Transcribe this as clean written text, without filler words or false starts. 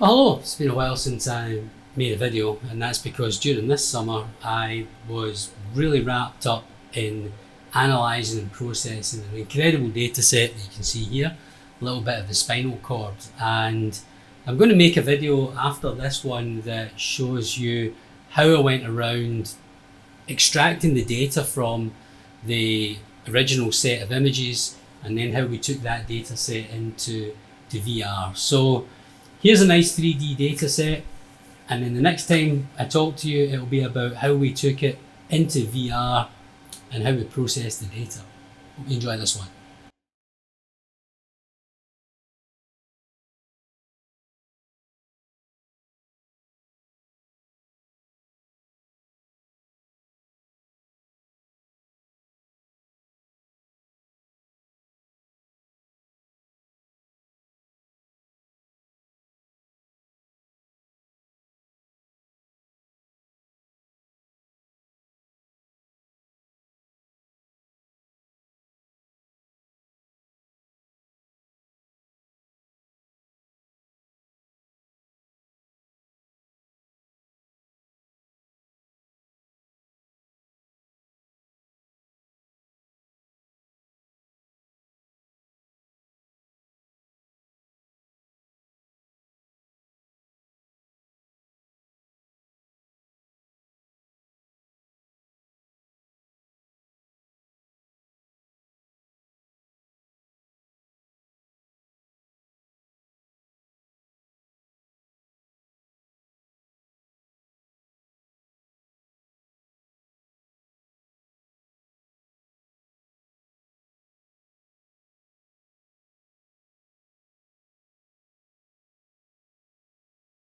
Well, hello, it's been a while since I made a video, and that's because during this summer I was really wrapped up in analysing and processing an incredible data set that you can see here, a little bit of the spinal cord. And I'm going to make a video after this one that shows you how I went around extracting the data from the original set of images and then how we took that data set into VR. So here's a nice 3D data set, and then the next time I talk to you, it'll be about how we took it into VR and how we processed the data. Hope you enjoy this one.